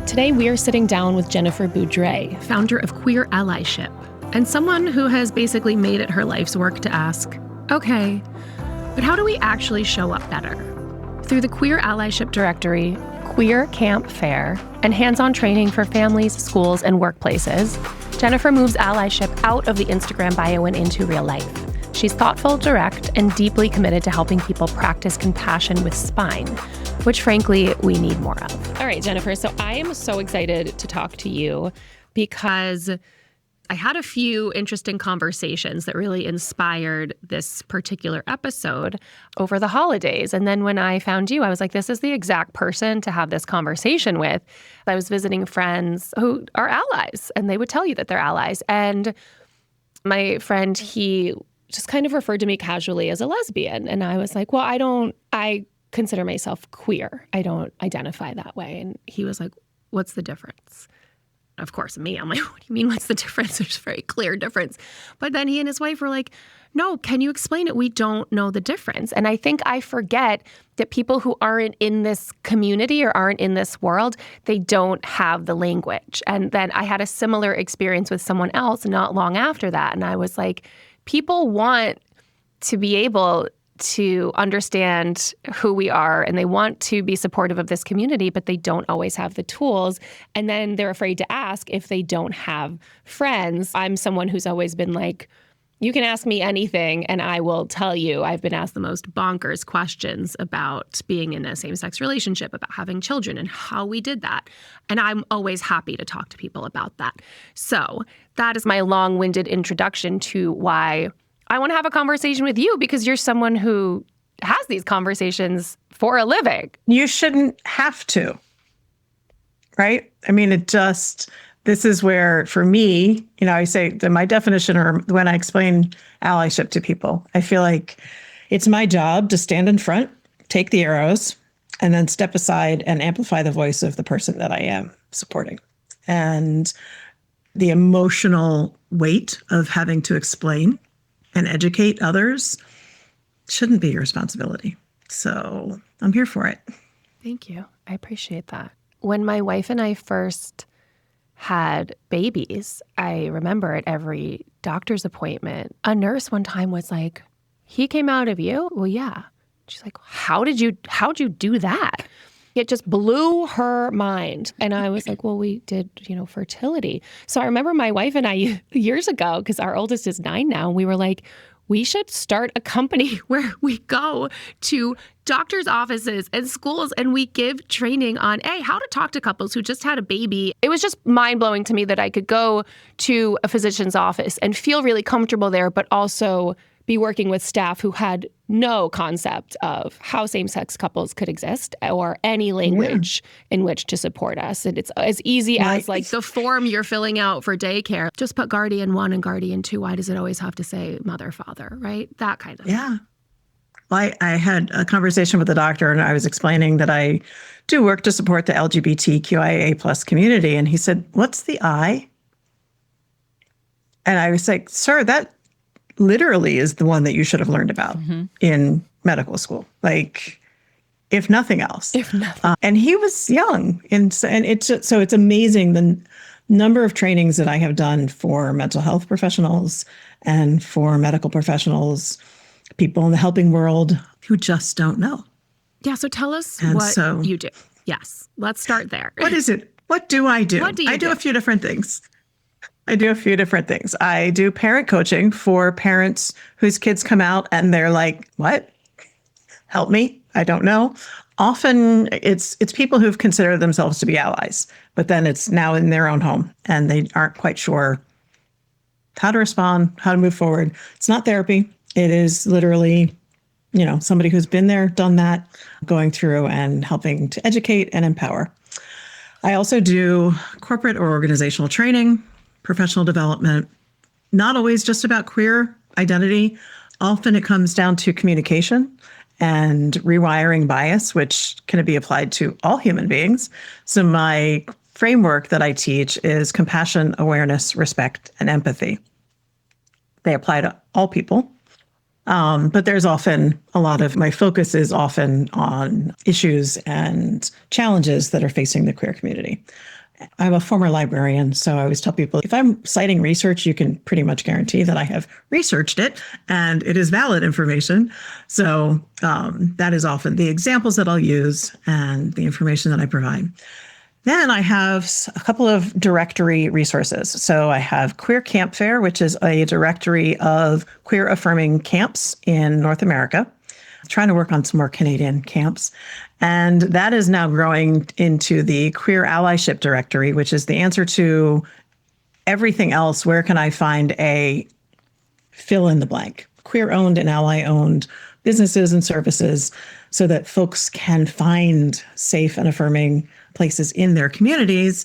Today we are sitting down with Jennifer Boudrye, founder of Queer Allyship, and someone who has basically made it her life's work to ask, okay, but how do we actually show up better? Through the Queer Allyship Directory, Queer Camp Fair, and hands-on training for families, schools, and workplaces, Jennifer moves allyship out of the Instagram bio and into real life. She's thoughtful, direct, and deeply committed to helping people practice compassion with spine, which frankly, we need more of. All right, Jennifer, so I am so excited to talk to you because I had a few interesting conversations that really inspired this particular episode over the holidays. And then when I found you, I was like, this is the exact person to have this conversation with. I was visiting friends who are allies, and they would tell you that they're allies. And my friend, he just kind of referred to me casually as a lesbian. And I was like, well, I consider myself queer. I don't identify that way. And he was like, what's the difference? Of course, me, I'm like, what do you mean, what's the difference? There's a very clear difference. But then he and his wife were like, no, can you explain it? We don't know the difference. And I think I forget that people who aren't in this community or aren't in this world, they don't have the language. And then I had a similar experience with someone else not long after that. And I was like, people want to be able to understand who we are, and they want to be supportive of this community, but they don't always have the tools. And then they're afraid to ask if they don't have friends. I'm someone who's always been like, you can ask me anything and I will tell you. I've been asked the most bonkers questions about being in a same-sex relationship, about having children and how we did that. And I'm always happy to talk to people about that. So that is my long-winded introduction to why I want to have a conversation with you, because you're someone who has these conversations for a living. You shouldn't have to, right? I mean, this is where, for me, I say that my definition, or when I explain allyship to people, I feel like it's my job to stand in front, take the arrows, and then step aside and amplify the voice of the person that I am supporting. And the emotional weight of having to explain and educate others shouldn't be your responsibility. So I'm here for it. Thank you. I appreciate that. When my wife and I first had babies, I remember at every doctor's appointment, a nurse one time was like, he came out of you? Well, yeah. She's like, how'd you do that? It just blew her mind. And I was like, well, we did, fertility. So I remember my wife and I years ago, because our oldest is 9 now, and we were like, we should start a company where we go to doctors' offices and schools and we give training on, how to talk to couples who just had a baby. It was just mind-blowing to me that I could go to a physician's office and feel really comfortable there, but also be working with staff who had no concept of how same-sex couples could exist or any language in which to support us. And it's as easy as like the form you're filling out for daycare. Just put guardian 1 and guardian 2. Why does it always have to say mother, father, right? That kind of thing. Yeah. Well, I had a conversation with a doctor, and I was explaining that I do work to support the LGBTQIA plus community. And he said, what's the I? And I was like, sir, that literally is the one that you should have learned about in medical school, like, if nothing else. If nothing. And he was young. And it's amazing the number of trainings that I have done for mental health professionals and for medical professionals, people in the helping world who just don't know. Yeah, so tell us you do. Yes, let's start there. What is it? What do I do? What do you do? I do a few different things. I do parent coaching for parents whose kids come out and they're like, what? Help me. I don't know. Often it's people who've considered themselves to be allies, but then it's now in their own home and they aren't quite sure how to respond, how to move forward. It's not therapy. It is literally, somebody who's been there, done that, going through and helping to educate and empower. I also do corporate or organizational training, professional development, not always just about queer identity. Often it comes down to communication and rewiring bias, which can be applied to all human beings. So my framework that I teach is compassion, awareness, respect, and empathy. They apply to all people. But there's often a lot of my focus is often on issues and challenges that are facing the queer community. I'm a former librarian, so I always tell people if I'm citing research, you can pretty much guarantee that I have researched it and it is valid information. So that is often the examples that I'll use and the information that I provide. Then I have a couple of directory resources. So I have Queer Camp Fair, which is a directory of queer affirming camps in North America. Trying to work on some more Canadian camps. And that is now growing into the Queer Allyship directory, which is the answer to everything else. Where can I find a fill in the blank? Queer owned and ally owned businesses and services so that folks can find safe and affirming places in their communities.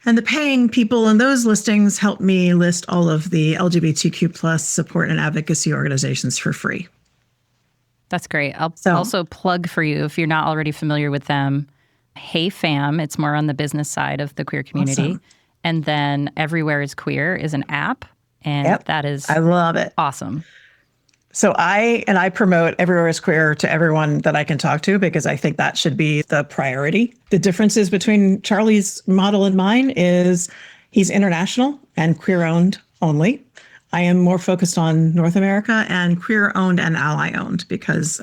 And the paying people in those listings help me list all of the LGBTQ plus support and advocacy organizations for free. That's great. I'll also plug for you, if you're not already familiar with them, Hey Fam, it's more on the business side of the queer community. Awesome. And then Everywhere is Queer is an app. And that is I love it. Awesome. So I promote Everywhere is Queer to everyone that I can talk to because I think that should be the priority. The differences between Charlie's model and mine is he's international and queer owned only. I am more focused on North America and queer owned and ally owned because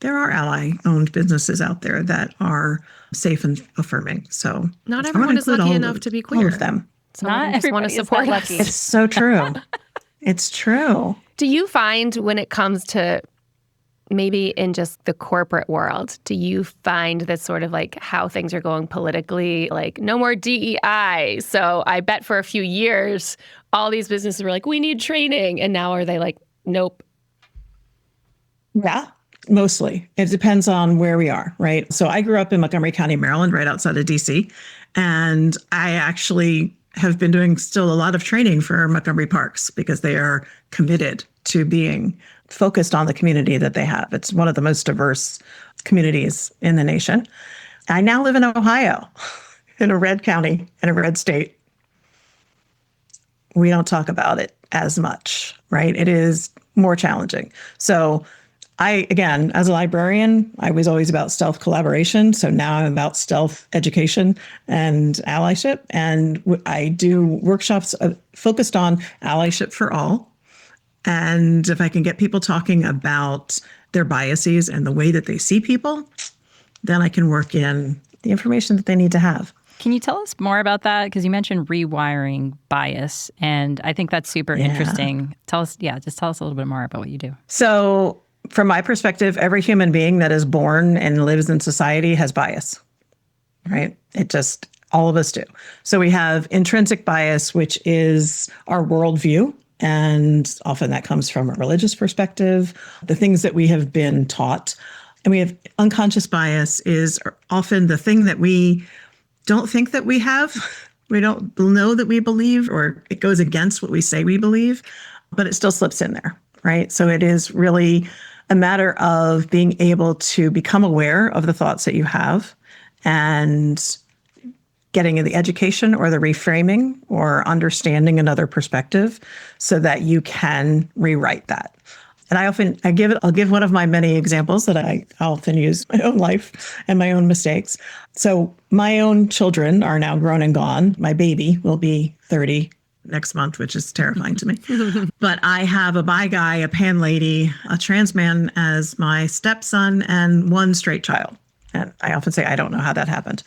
there are ally owned businesses out there that are safe and affirming. So not everyone is lucky enough to be queer. All of them. Not everyone want to support us. It's so true. It's true. Do you find when it comes to maybe in just the corporate world, do you find that sort of like how things are going politically, like no more DEI? So I bet for a few years, all these businesses were like, we need training. And now are they like, nope? Yeah, mostly. It depends on where we are, right? So I grew up in Montgomery County, Maryland, right outside of DC. And I actually have been doing still a lot of training for Montgomery Parks because they are committed to being focused on the community that they have. It's one of the most diverse communities in the nation. I now live in Ohio, in a red county, in a red state. We don't talk about it as much, right? It is more challenging. So again, as a librarian, I was always about stealth collaboration. So now I'm about stealth education and allyship. And I do workshops focused on allyship for all. And if I can get people talking about their biases and the way that they see people, then I can work in the information that they need to have. Can you tell us more about that? Because you mentioned rewiring bias, and I think that's super interesting. Just tell us a little bit more about what you do. So from my perspective, every human being that is born and lives in society has bias, right? All of us do. So we have intrinsic bias, which is our worldview. And often that comes from a religious perspective, the things that we have been taught. And we have unconscious bias is often the thing that we don't think that we have. We don't know that we believe, or it goes against what we say we believe, but it still slips in there, right? So it is really a matter of being able to become aware of the thoughts that you have and getting the education or the reframing or understanding another perspective so that you can rewrite that. And I'll give one of my many examples that I often use in my own life and my own mistakes. So my own children are now grown and gone. My baby will be 30 next month, which is terrifying to me. But I have a bi guy, a pan lady, a trans man as my stepson, and one straight child. And I often say, I don't know how that happened.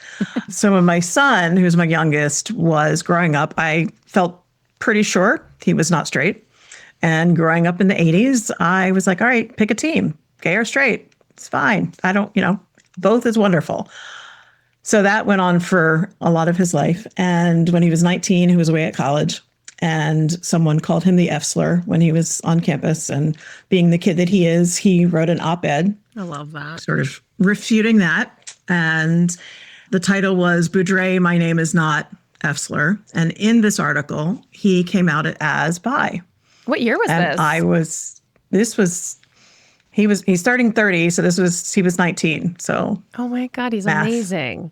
So when my son, who's my youngest, was growing up, I felt pretty sure he was not straight. And growing up in the 80s, I was like, all right, pick a team, gay or straight. It's fine. Both is wonderful. So that went on for a lot of his life. And when he was 19, he was away at college. And someone called him the F slur when he was on campus. And being the kid that he is, he wrote an op-ed. I love that. Sort of refuting that. And the title was Boudrye, My Name Is Not F slur. And in this article, he came out as bi. What year was this? He's starting 30. So he was 19. So. Oh my God, he's amazing.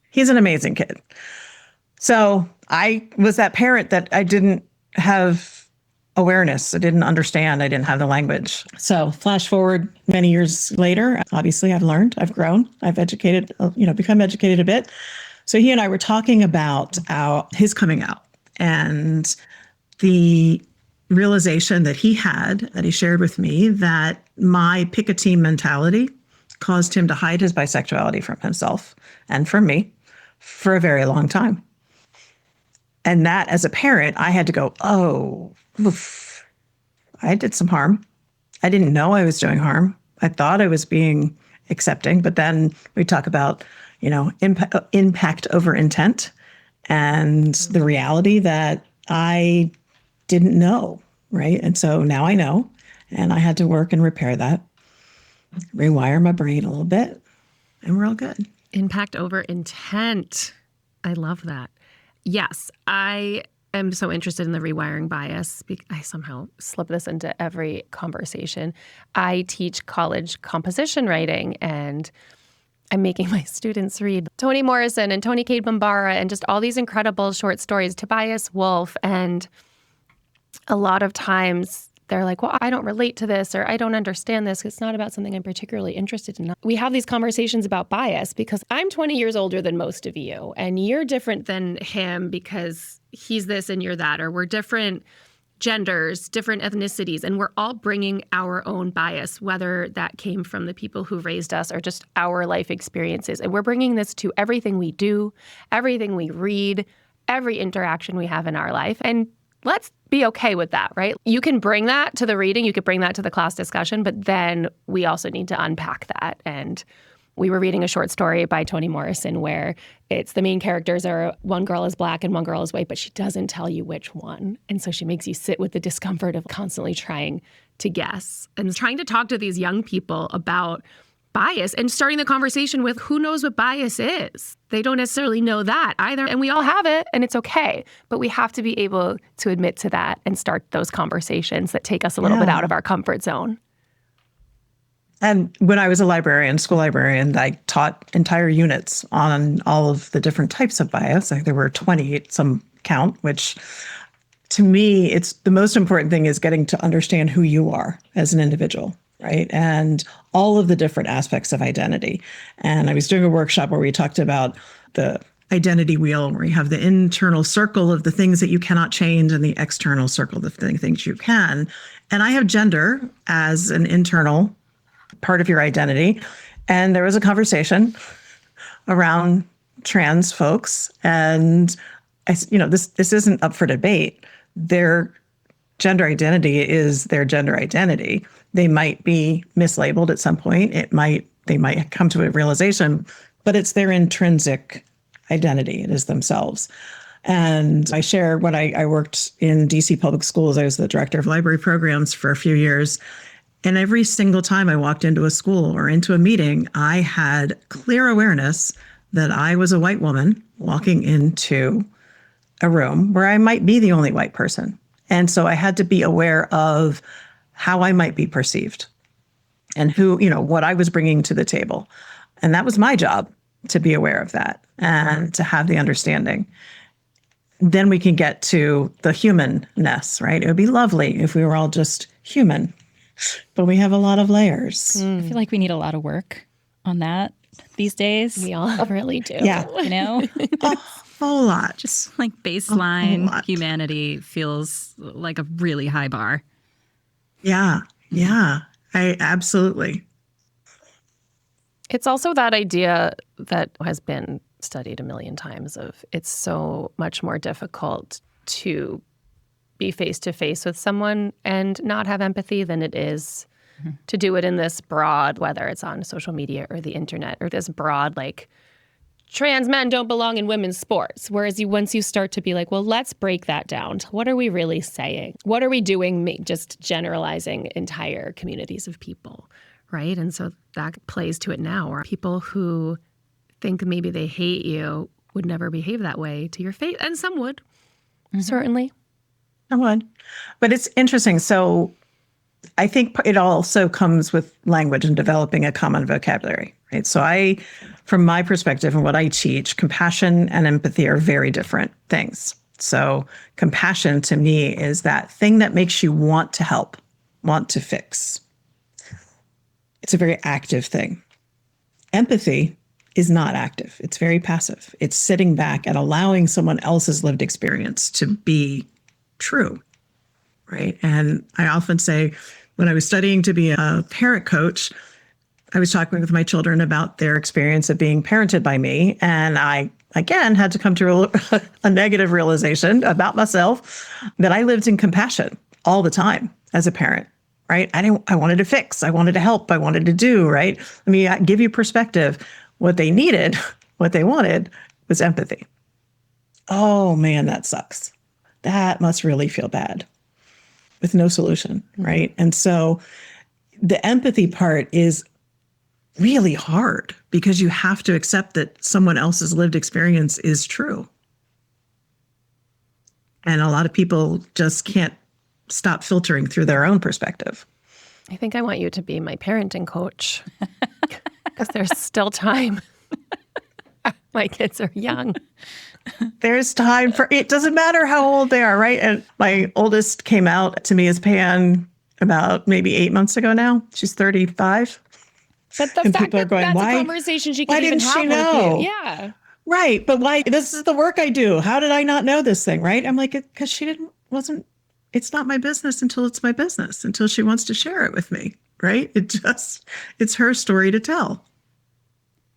He's an amazing kid. So I was that parent that I didn't have awareness. I didn't understand. I didn't have the language. So flash forward many years later, obviously I've learned, I've grown, I've educated, become educated a bit. So he and I were talking about his coming out and the realization that he had, that he shared with me, that my pick a team mentality caused him to hide his bisexuality from himself and from me for a very long time. And that as a parent, I had to go, oh, oof, I did some harm. I didn't know I was doing harm. I thought I was being accepting, but then we talk about, impact over intent and the reality that I didn't know, right? And so now I know, and I had to work and repair that, rewire my brain a little bit, and we're all good. Impact over intent. I love that. Yes, I am so interested in the rewiring bias. I somehow slip this into every conversation. I teach college composition writing, and I'm making my students read Toni Morrison and Toni Cade Bambara and just all these incredible short stories, Tobias Wolff. And a lot of times they're like, well, I don't relate to this, or I don't understand this. It's not about something I'm particularly interested in. We have these conversations about bias because I'm 20 years older than most of you, and you're different than him because he's this and you're that, or we're different genders, different ethnicities, and we're all bringing our own bias, whether that came from the people who raised us or just our life experiences. And we're bringing this to everything we do, everything we read, every interaction we have in our life. And let's be okay with that, right? You can bring that to the reading, you could bring that to the class discussion, but then we also need to unpack that. And we were reading a short story by Toni Morrison where it's the main characters are one girl is black and one girl is white, but she doesn't tell you which one. And so she makes you sit with the discomfort of constantly trying to guess and trying to talk to these young people about bias and starting the conversation with who knows what bias is. They don't necessarily know that either. And we all have it and it's okay. But we have to be able to admit to that and start those conversations that take us a little bit out of our comfort zone. And when I was a school librarian, I taught entire units on all of the different types of bias. There were 20 at some count, which to me, it's the most important thing is getting to understand who you are as an individual, right? And all of the different aspects of identity. And I was doing a workshop where we talked about the identity wheel, where you have the internal circle of the things that you cannot change and the external circle of the things you can. And I have gender as an internal part of your identity. And there was a conversation around trans folks. And this isn't up for debate. Their gender identity is their gender identity. They might be mislabeled at some point. They might come to a realization, but it's their intrinsic identity. It is themselves. And I share when I worked in DC public schools, I was the director of library programs for a few years. And every single time I walked into a school or into a meeting, I had clear awareness that I was a white woman walking into a room where I might be the only white person. And so I had to be aware of how I might be perceived and what I was bringing to the table. And that was my job, to be aware of that and to have the understanding. Then we can get to the humanness, right? It would be lovely if we were all just human. But we have a lot of layers. I feel like we need a lot of work on that these days. We all really do. Yeah. A whole lot. Just like baseline humanity feels like a really high bar. Yeah. I absolutely. It's also that idea that has been studied a million times of it's so much more difficult to be face-to-face with someone and not have empathy than it is to do it in this broad, whether it's on social media or the internet, or this broad, like, trans men don't belong in women's sports. Whereas once you start to be like, well, let's break that down. What are we really saying? What are we doing just generalizing entire communities of people, right? And so that plays to it now, where people who think maybe they hate you would never behave that way to your face. And some would, certainly. I would. But it's interesting. So I think it also comes with language and developing a common vocabulary, right? So from my perspective and what I teach, compassion and empathy are very different things. So compassion to me is that thing that makes you want to help, want to fix. It's a very active thing. Empathy is not active. It's very passive. It's sitting back and allowing someone else's lived experience to be true, right? And I often say, when I was studying to be a parent coach, I was talking with my children about their experience of being parented by me. And I, again, had to come to a negative realization about myself that I lived in compassion all the time as a parent, right? I wanted to fix. I wanted to help. I wanted to do, right? Let me give you perspective. What they needed, what they wanted was empathy. Oh man, that sucks. That must really feel bad with no solution, right? And so the empathy part is really hard because you have to accept that someone else's lived experience is true. And a lot of people just can't stop filtering through their own perspective. I think I want you to be my parenting coach because there's still time. My kids are young. There's time for, it doesn't matter how old they are, right? And my oldest came out to me as pan about maybe 8 months ago now. She's 35. But the and fact people are that going, that's why, a conversation she why can even didn't have she with know? you. Yeah. Right. But why? This is the work I do. How did I not know this thing? Right. I'm like, because it's not my business until it's my business, until she wants to share it with me. Right. It's her story to tell.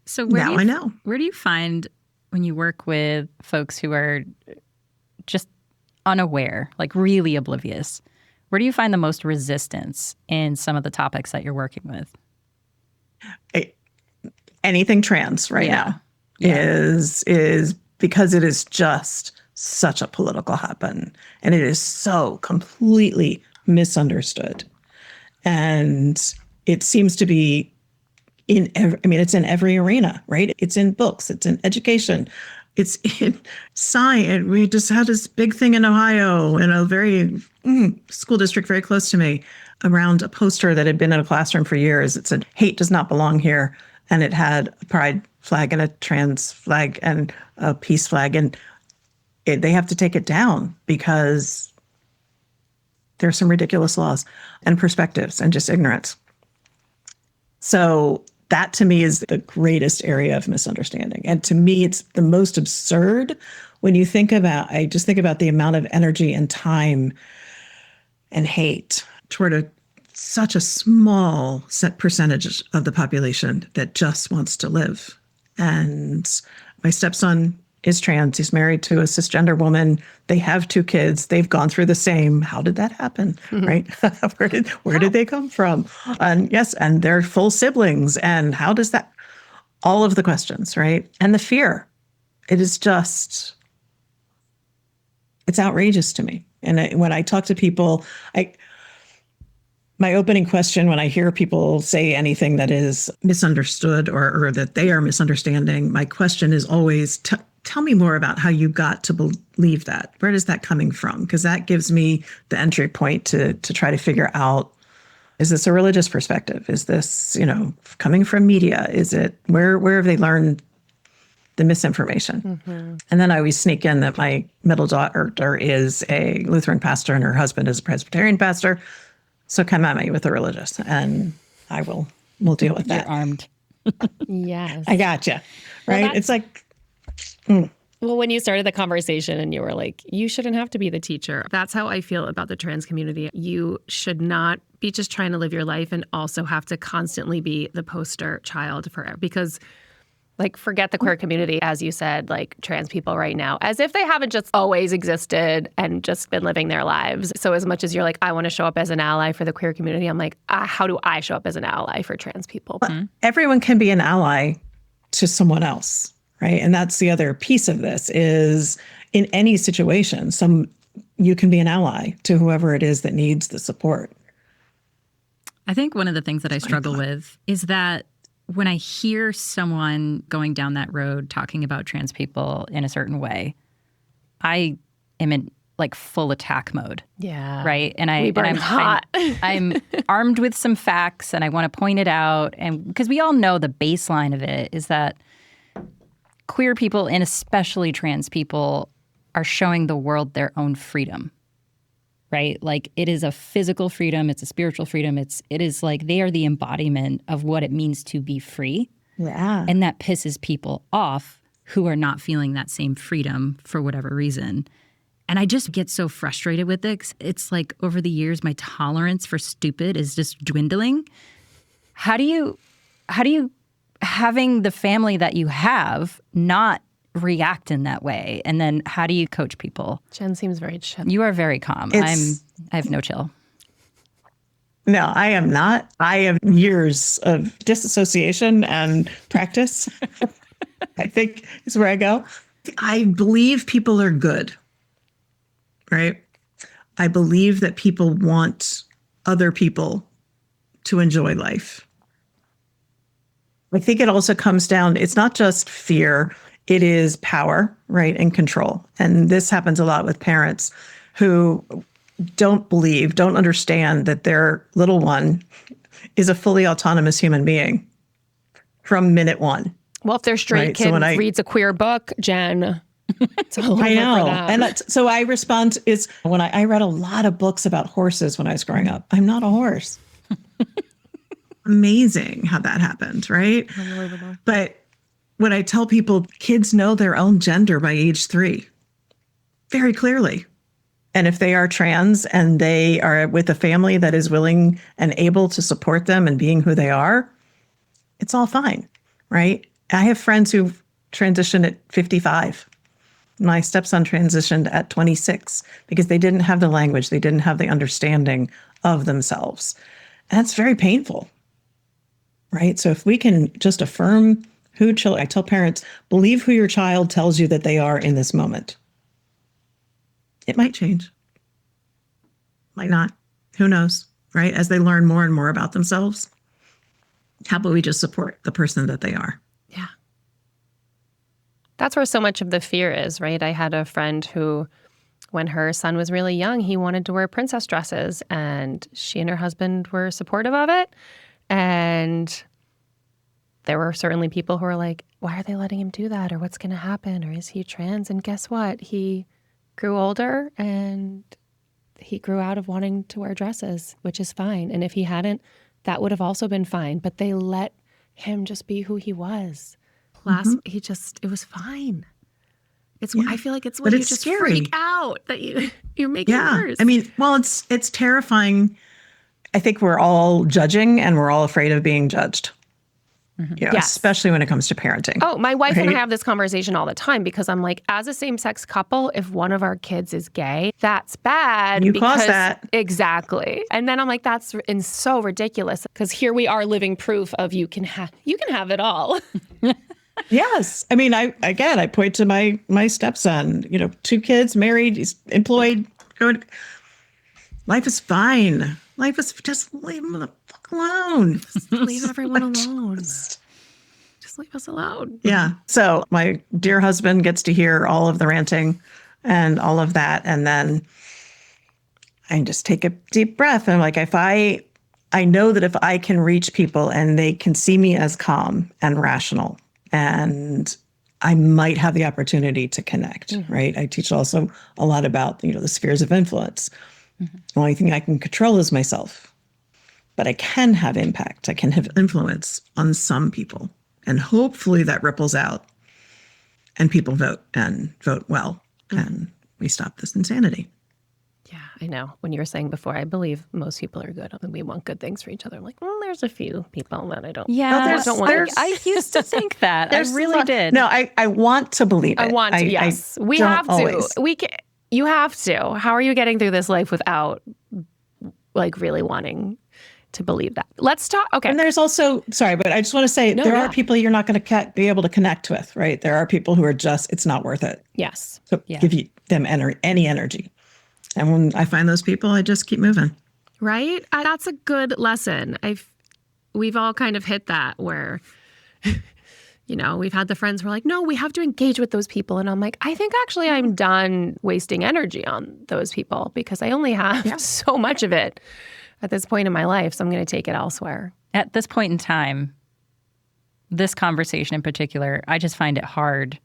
So I know. Where do you find when you work with folks who are just unaware, like really oblivious, where do you find the most resistance in some of the topics that you're working with? Anything trans right now is because it is just such a political hot button, and it is so completely misunderstood. And it seems to be it's in every arena, right? It's in books, it's in education, it's in science. We just had this big thing in Ohio in a very school district very close to me around a poster that had been in a classroom for years. It said, "Hate does not belong here." And it had a pride flag and a trans flag and a peace flag. And they have to take it down because there's some ridiculous laws and perspectives and just ignorance. So that to me is the greatest area of misunderstanding. And to me, it's the most absurd when you think about, I just think about the amount of energy and time and hate toward such a small set percentage of the population that just wants to live. And my stepson is trans. He's married to a cisgender woman. They have 2 kids. They've gone through the same. How did that happen? Right? Where did they come from? And yes, and they're full siblings. And how does that? All of the questions, right? And the fear. It is just, it's outrageous to me. And when I talk to people, my opening question when I hear people say anything that is misunderstood or that they are misunderstanding, my question is always, tell me more about how you got to believe that. Where is that coming from? Because that gives me the entry point to try to figure out, is this a religious perspective? Is this, coming from media? Is it, where have they learned the misinformation? Mm-hmm. And then I always sneak in that my middle daughter is a Lutheran pastor and her husband is a Presbyterian pastor. So come at me with the religious, and we'll deal with that. You're armed. Yes. I gotcha. Right? Well, it's like, Well, when you started the conversation and you were like, you shouldn't have to be the teacher. That's how I feel about the trans community. You should not be just trying to live your life and also have to constantly be the poster child for it. Because forget the queer community, as you said, trans people right now, as if they haven't just always existed and just been living their lives. So as much as you're like, I want to show up as an ally for the queer community, I'm like, how do I show up as an ally for trans people? Everyone can be an ally to someone else, right? And that's the other piece of this is in any situation, you can be an ally to whoever it is that needs the support. I think one of the things that I struggle with is that when I hear someone going down that road talking about trans people in a certain way, I am in full attack mode. Yeah. Right. And I'm hot. I'm armed with some facts and I want to point it out. And because we all know the baseline of it is that queer people and especially trans people are showing the world their own freedom, right? Like it is a physical freedom. It's a spiritual freedom. It is like they are the embodiment of what it means to be free. Yeah. And that pisses people off who are not feeling that same freedom for whatever reason. And I just get so frustrated with it. It's like over the years, my tolerance for stupid is just dwindling. How do you, having the family that you have, not react in that way? And then how do you coach people? Jen seems very chill. You are very calm. I have no chill. No, I am not. I have years of disassociation and practice. I think is where I go. I believe people are good, right? I believe that people want other people to enjoy life. I think it also comes down, it's not just fear, it is power, right, and control. And this happens a lot with parents who don't understand that their little one is a fully autonomous human being from minute one. Well, if their straight kid reads a queer book, Jen, it's all over I know. for them. And so I respond is when I read a lot of books about horses when I was growing up. I'm not a horse. Amazing how that happened, right? Unbelievable. But when I tell people kids know their own gender by age 3, very clearly. And if they are trans and they are with a family that is willing and able to support them in being who they are, it's all fine, right? I have friends who've transitioned at 55. My stepson transitioned at 26 because they didn't have the language, they didn't have the understanding of themselves. And that's very painful, right? So if we can just affirm who children, I tell parents, believe who your child tells you that they are in this moment. It might change, might not, who knows, right? As they learn more and more about themselves, how about we just support the person that they are? Yeah. That's where so much of the fear is, right? I had a friend who, when her son was really young, he wanted to wear princess dresses, and she and her husband were supportive of it. And there were certainly people who were like, why are they letting him do that? Or what's going to happen? Or is he trans? And guess what? He grew older and he grew out of wanting to wear dresses, which is fine. And if he hadn't, that would have also been fine. But they let him just be who he was. It was fine. I feel like it's when you just scary. freak out that you're making it worse. I mean, well, it's terrifying. I think we're all judging and we're all afraid of being judged. Yeah, yes. Especially when it comes to parenting. Oh, my wife and I have this conversation all the time because I'm like, as a same-sex couple, if one of our kids is gay, that's bad. You caused that. Exactly. And then I'm like, that's so ridiculous because here we are living proof of you can have it all. Yes. I mean, I point to my stepson, 2 kids, married, he's employed, life is fine. Life is just leave him the fuck alone. Just leave everyone alone. Just leave us alone. Yeah. So my dear husband gets to hear all of the ranting and all of that. And then I just take a deep breath. And I'm like, I know that if I can reach people and they can see me as calm and rational, and I might have the opportunity to connect, right? I teach also a lot about, the spheres of influence. The only thing I can control is myself, but I can have impact. I can have influence on some people, and hopefully that ripples out and people vote well, and we stop this insanity. Yeah, I know. When you were saying before, I believe most people are good and we want good things for each other. I'm like, well, there's a few people that I don't. Yeah, don't want. I used to think that. I really did. No, I want to believe it. I want to. Yes, we have to. Always. We can. You have to. How are you getting through this life without, really wanting to believe that? Let's talk. Okay. And there's also, sorry, but I just want to say there are people you're not going to be able to connect with, right? There are people who are just, it's not worth it. Yes. So give them any energy. And when I find those people, I just keep moving. Right? That's a good lesson. We've all kind of hit that where, we've had the friends who are like, no, we have to engage with those people. And I'm like, I think actually I'm done wasting energy on those people because I only have so much of it at this point in my life. So I'm going to take it elsewhere. At this point in time, this conversation in particular, I just find it hard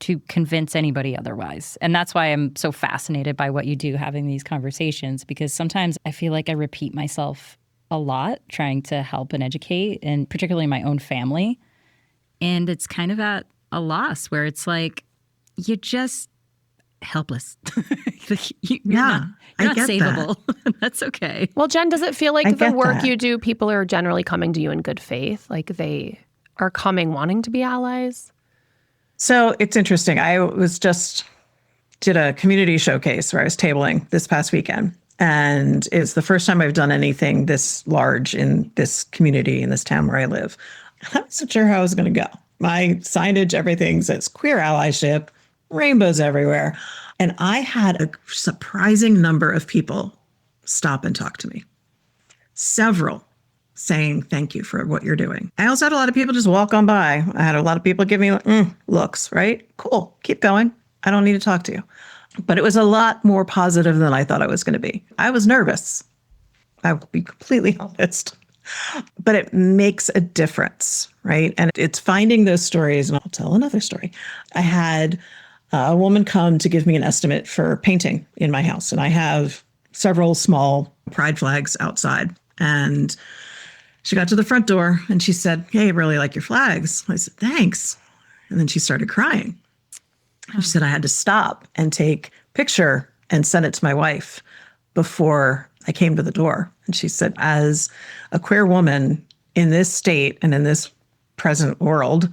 to convince anybody otherwise. And that's why I'm so fascinated by what you do having these conversations, because sometimes I feel like I repeat myself a lot trying to help and educate, and particularly my own family. And it's kind of at a loss where it's like, you're just helpless. You're not savable. That's okay. Well, Jen, does it feel like the work that. you do, people are generally coming to you in good faith? Like they are coming wanting to be allies? So it's interesting. I did a community showcase where I was tabling this past weekend. And it's the first time I've done anything this large in this community, in this town where I live. I wasn't sure how I was going to go. My signage, everything says queer allyship, rainbows everywhere. And I had a surprising number of people stop and talk to me. Several saying thank you for what you're doing. I also had a lot of people just walk on by. I had a lot of people give me looks, right? Cool, keep going. I don't need to talk to you. But it was a lot more positive than I thought it was going to be. I was nervous. I will be completely honest. But it makes a difference, right? And it's finding those stories. And I'll tell another story. I had a woman come to give me an estimate for painting in my house. And I have several small pride flags outside. And she got to the front door and she said, "Hey, I really like your flags." I said, "Thanks." And then she started crying. She said I had to stop and take a picture and send it to my wife before I came to the door. And she said, as a queer woman in this state and in this present world,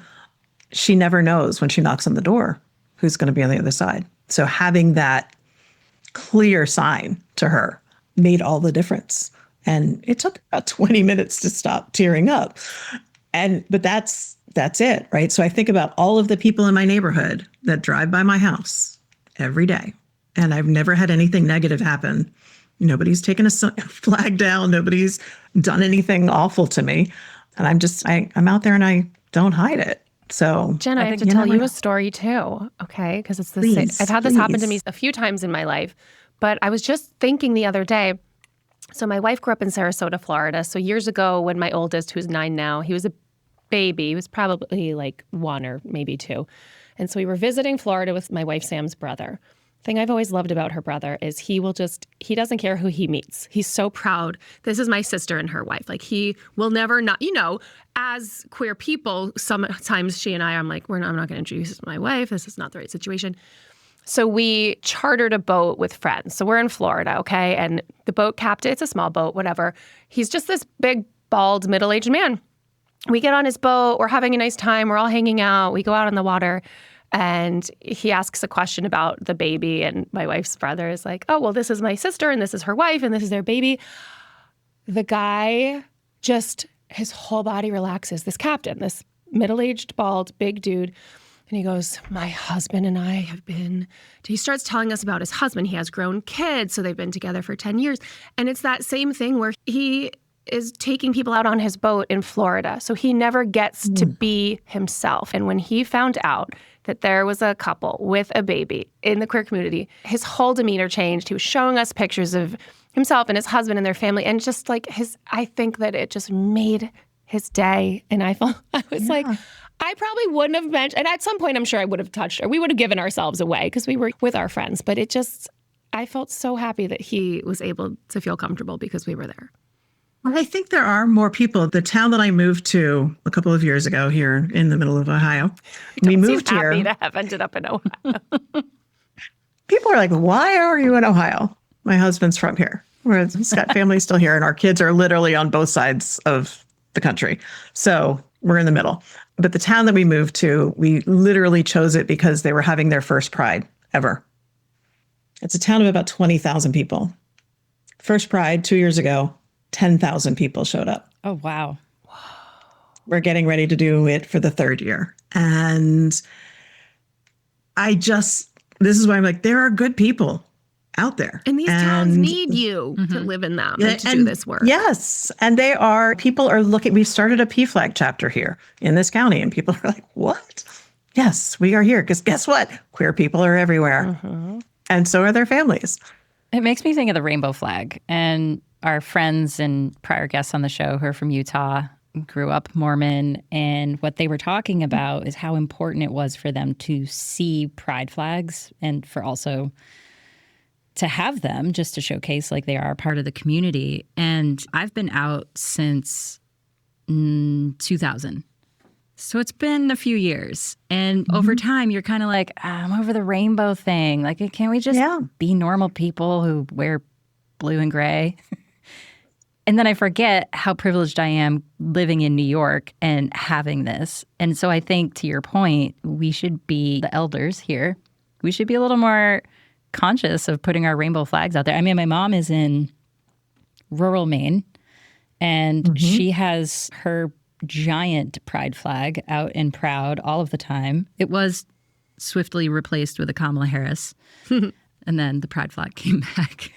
she never knows when she knocks on the door who's going to be on the other side. So having that clear sign to her made all the difference. And it took about 20 minutes to stop tearing up. But that's it, right? So I think about all of the people in my neighborhood that drive by my house every day. And I've never had anything negative happen. Nobody's taken a flag down. Nobody's done anything awful to me. And I'm out there and I don't hide it. So Jen, I have to tell you a story too, okay? Because it's the same. I've had this happen to me a few times in my life. But I was just thinking the other day, so my wife grew up in Sarasota, Florida. So years ago when my oldest, who's 9 now, he was a baby. He was probably like 1 or maybe 2. And so we were visiting Florida with my wife, Sam's brother. The thing I've always loved about her brother is he doesn't care who he meets. He's so proud. This is my sister and her wife. Like he will never not, as queer people, sometimes she and I'm like, I'm not going to introduce my wife. This is not the right situation. So we chartered a boat with friends. So we're in Florida, okay? And the boat captain, it's a small boat, whatever. He's just this big, bald, middle-aged man. We get on his boat. We're having a nice time. We're all hanging out. We go out on the water. And he asks a question about the baby. And my wife's brother is like, "Oh, well, this is my sister and this is her wife and this is their baby." The guy his whole body relaxes. This captain, this middle-aged, bald, big dude. And he goes, "My husband and I have been," he starts telling us about his husband. He has grown kids, so they've been together for 10 years. And it's that same thing where he is taking people out on his boat in Florida. So he never gets to be himself. And when he found out that there was a couple with a baby in the queer community, his whole demeanor changed. He was showing us pictures of himself and his husband and their family. And just like I think that it just made his day. And I was like, I probably wouldn't have mentioned, and at some point I'm sure I would have touched her. We would have given ourselves away because we were with our friends. But I felt so happy that he was able to feel comfortable because we were there. Well, I think there are more people. The town that I moved to a couple of years ago here in the middle of Ohio, we moved here. Happy to have ended up in Ohio. People are like, "Why are you in Ohio?" My husband's from here. He's got family still here, and our kids are literally on both sides of the country. So we're in the middle. But the town that we moved to, we literally chose it because they were having their first Pride ever. It's a town of about 20,000 people. First Pride 2 years ago, 10,000 people showed up. Oh, wow. We're getting ready to do it for the 3rd year. And this is why I'm like, there are good people out there. And these towns need you to live in them and to do this work. Yes. And people are looking, we've started a PFLAG chapter here in this county, and people are like, "What?" Yes, we are here. Because guess what? Queer people are everywhere. And so are their families. It makes me think of the rainbow flag. And our friends and prior guests on the show who are from Utah grew up Mormon, and what they were talking about is how important it was for them to see pride flags and for also to have them just to showcase like they are a part of the community. And I've been out since 2000. So it's been a few years. And over time, you're kind of like, I'm over the rainbow thing. Like, can we just be normal people who wear blue and gray? And then I forget how privileged I am living in New York and having this. And so I think, to your point, we should be the elders here. We should be a little more conscious of putting our rainbow flags out there. I mean, my mom is in rural Maine, and she has her giant pride flag out and proud all of the time. It was swiftly replaced with a Kamala Harris, and then the pride flag came back.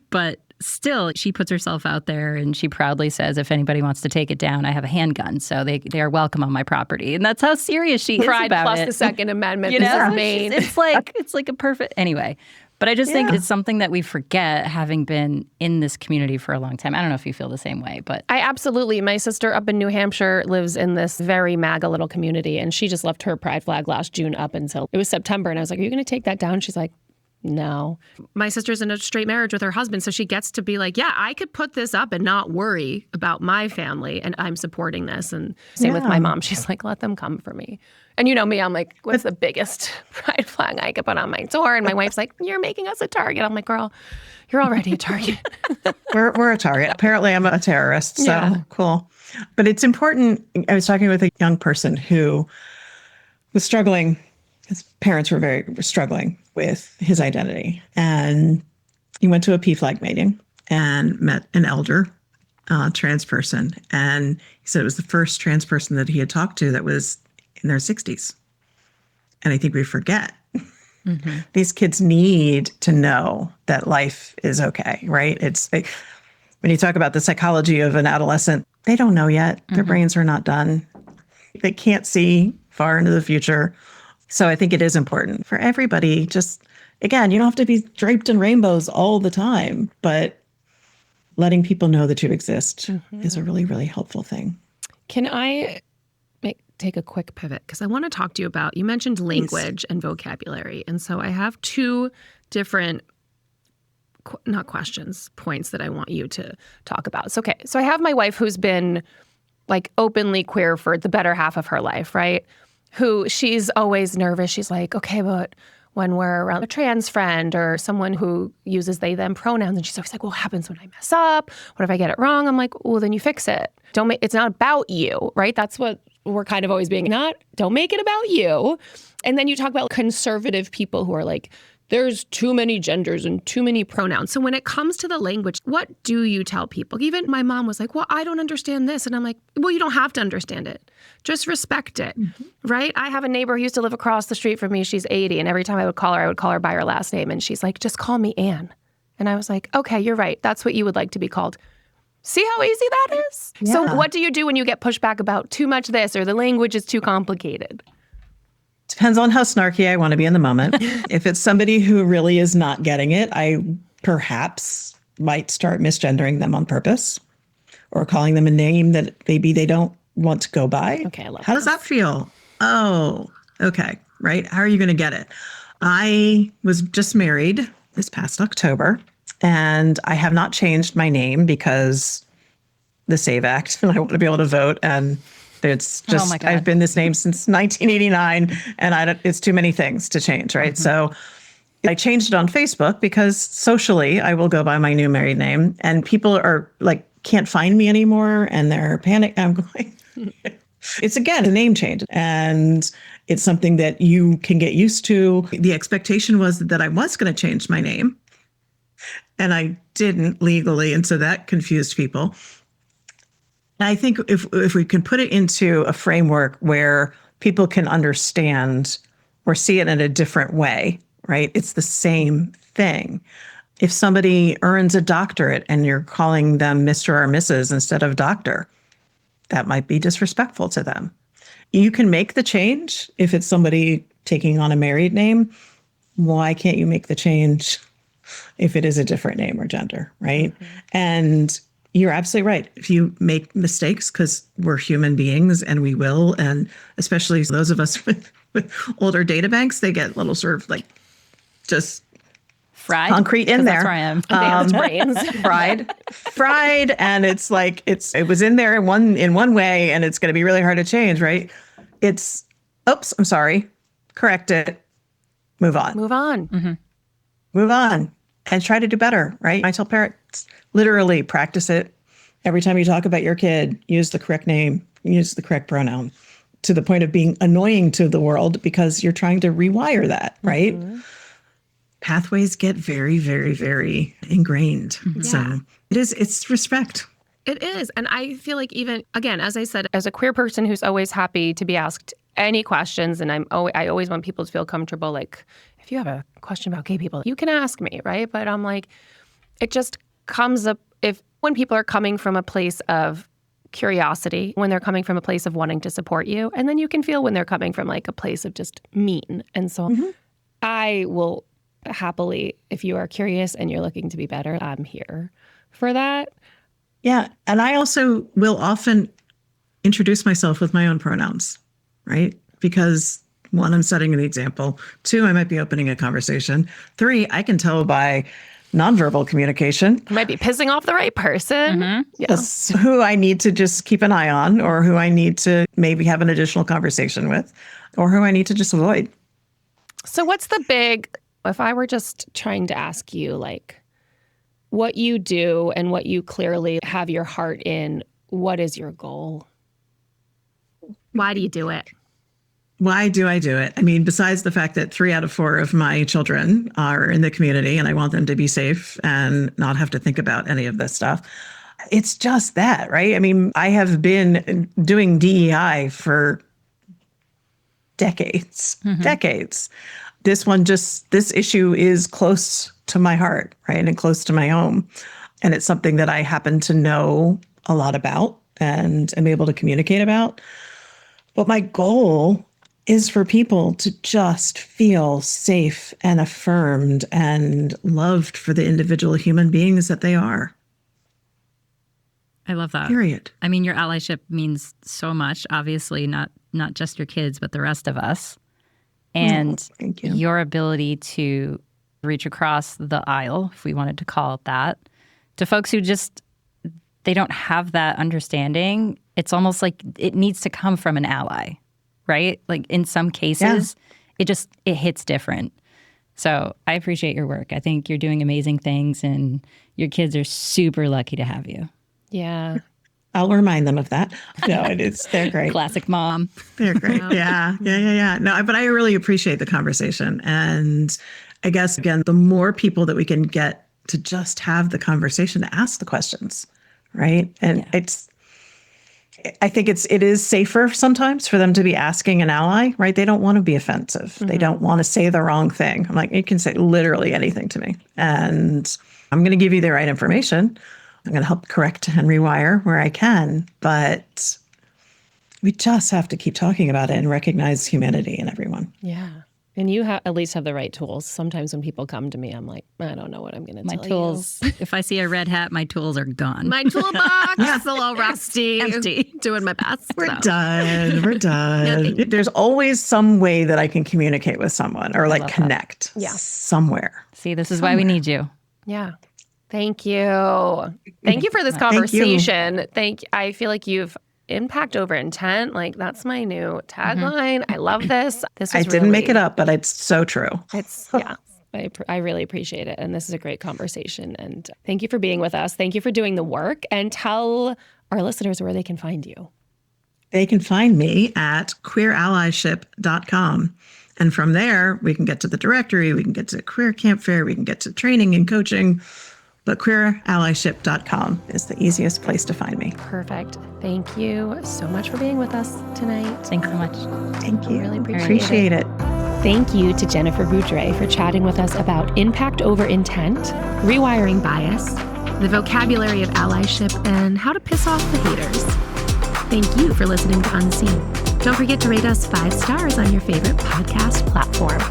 But still, she puts herself out there and she proudly says, if anybody wants to take it down, I have a handgun, so they are welcome on my property. And that's how serious she is about Pride plus it. the Second Amendment. You This know, is Maine. it's like a perfect anyway. But I just think it's something that we forget, having been in this community for a long time. I don't know if you feel the same way, but I absolutely. My sister up in New Hampshire lives in this very MAGA little community, and she just left her pride flag last June up until it was September. And I was like, are you going to take that down? She's like, no. My sister's in a straight marriage with her husband, so she gets to be like, yeah, I could put this up and not worry about my family, and I'm supporting this. And same with my mom. She's like, let them come for me. And you know me, I'm like, what's the biggest pride flag I could put on my door? And my wife's like, you're making us a target. I'm like, girl, you're already a target. We're a target. Apparently, I'm a terrorist. So cool. But it's important. I was talking with a young person who was struggling. His parents were struggling with his identity. And he went to a PFLAG meeting and met an elder trans person. And he said it was the first trans person that he had talked to that was in their 60s. And I think we forget. These kids need to know that life is okay, right? When you talk about the psychology of an adolescent, they don't know yet. Their brains are not done. They can't see far into the future. So I think it is important for everybody. Just, again, you don't have to be draped in rainbows all the time, but letting people know that you exist is a really, really helpful thing. Can I take a quick pivot? Because I want to talk to you about, you mentioned language and vocabulary. And so I have two different, not questions, points that I want you to talk about. So, okay. So I have my wife who's been like openly queer for the better half of her life, right? Who she's always nervous. She's like, okay, but when we're around a trans friend or someone who uses they, them pronouns, and she's always like, well, what happens when I mess up? What if I get it wrong? I'm like, well, then you fix it. It's not about you, right? That's what we're kind of always being, don't make it about you. And then you talk about conservative people who are like, there's too many genders and too many pronouns. So when it comes to the language, what do you tell people? Even my mom was like, well, I don't understand this. And I'm like, well, you don't have to understand it. Just respect it, right? I have a neighbor who used to live across the street from me. She's 80. And every time I would call her by her last name. And she's like, just call me Anne. And I was like, okay, you're right. That's what you would like to be called. See how easy that is? Yeah. So what do you do when you get pushback about too much this or the language is too complicated? Depends on how snarky I want to be in the moment. If it's somebody who really is not getting it, I perhaps might start misgendering them on purpose or calling them a name that maybe they don't want to go by. Okay, I love How does that feel? Oh, okay, right? How are you going to get it? I was just married this past October, and I have not changed my name because the SAVE Act, and I want to be able to vote, and it's just, I've been this name since 1989, and it's too many things to change, right? So I changed it on Facebook because socially I will go by my new married name, and people are like, can't find me anymore, and they're panicked. I'm going, it's again a name change, and it's something that you can get used to. The expectation was that I was going to change my name, and I didn't legally, and so that confused people. And I think if we can put it into a framework where people can understand or see it in a different way, right? It's the same thing. If somebody earns a doctorate and you're calling them Mr. or Mrs. instead of doctor, that might be disrespectful to them. You can make the change if it's somebody taking on a married name. Why can't you make the change if it is a different name or gender, right? And you're absolutely right. If you make mistakes, because we're human beings and we will, and especially those of us with older data banks, they get little sort of like just Fried? concrete in 'Cause there. That's where I am. Fried. And it's like, it was in there in one way, and it's going to be really hard to change, right? It's, oops, I'm sorry. Correct it. Move on. Move on. Move on and try to do better, right? I tell parents, literally practice it. Every time you talk about your kid, use the correct name, use the correct pronoun, to the point of being annoying to the world because you're trying to rewire that, right? Pathways get very, very, very ingrained. So it's respect. It is. And I feel like even, again, as I said, as a queer person who's always happy to be asked any questions, and I always want people to feel comfortable, like, if you have a question about gay people, you can ask me, right? But I'm like, it just comes up when people are coming from a place of curiosity, when they're coming from a place of wanting to support you, and then you can feel when they're coming from like a place of just mean. And so I will happily, if you are curious and you're looking to be better, I'm here for that. Yeah. And I also will often introduce myself with my own pronouns, right? Because 1, I'm setting the example. 2, I might be opening a conversation. 3, I can tell by nonverbal communication. You might be pissing off the right person. Yes. Who I need to just keep an eye on, or who I need to maybe have an additional conversation with, or who I need to just avoid. So what's the if I were just trying to ask you, like, what you do and what you clearly have your heart in, what is your goal? Why do you do it? Why do I do it? I mean, besides the fact that 3 out of 4 of my children are in the community and I want them to be safe and not have to think about any of this stuff, it's just that, right? I mean, I have been doing DEI for decades. This issue is close to my heart, right? And close to my home. And it's something that I happen to know a lot about and am able to communicate about. But my goal is for people to just feel safe and affirmed and loved for the individual human beings that they are. I love that. Period. I mean, your allyship means so much, obviously, not just your kids, but the rest of us. And Thank you. Your ability to reach across the aisle, if we wanted to call it that, to folks who they don't have that understanding. It's almost like it needs to come from an ally, right? Like in some cases, it hits different. So I appreciate your work. I think you're doing amazing things, and your kids are super lucky to have you. Yeah. I'll remind them of that. No, they're great. Classic mom. They're great. Yeah. No, but I really appreciate the conversation. And I guess, again, the more people that we can get to just have the conversation, to ask the questions, right? And I think it is safer sometimes for them to be asking an ally, right? They don't want to be offensive. They don't want to say the wrong thing. I'm like, you can say literally anything to me, and I'm going to give you the right information. I'm going to help correct and rewire where I can, but we just have to keep talking about it and recognize humanity in everyone. Yeah. And you at least have the right tools. Sometimes when people come to me, I'm like, I don't know what I'm going to tell you. My tools, if I see a red hat, my tools are gone. My toolbox is a little rusty. Empty. Doing my best. We're done. There's always some way that I can communicate with someone or like connect somewhere. See, this is why we need you. Yeah. Thank you. Thank you for this conversation. I feel like you've impact over intent. Like, that's my new tagline. I love this. I didn't make it up, but it's so true. I really appreciate it. And this is a great conversation. And thank you for being with us. Thank you for doing the work. And tell our listeners where they can find you. They can find me at queerallyship.com. And from there, we can get to the directory, we can get to Queer Camp Fair, we can get to training and coaching. But queerallyship.com is the easiest place to find me. Perfect. Thank you so much for being with us tonight. Thanks so much. Thank you. I really appreciate it. Thank you to Jennifer Boudrye for chatting with us about impact over intent, rewiring bias, the vocabulary of allyship, and how to piss off the haters. Thank you for listening to Unseen. Don't forget to rate us 5 stars on your favorite podcast platform.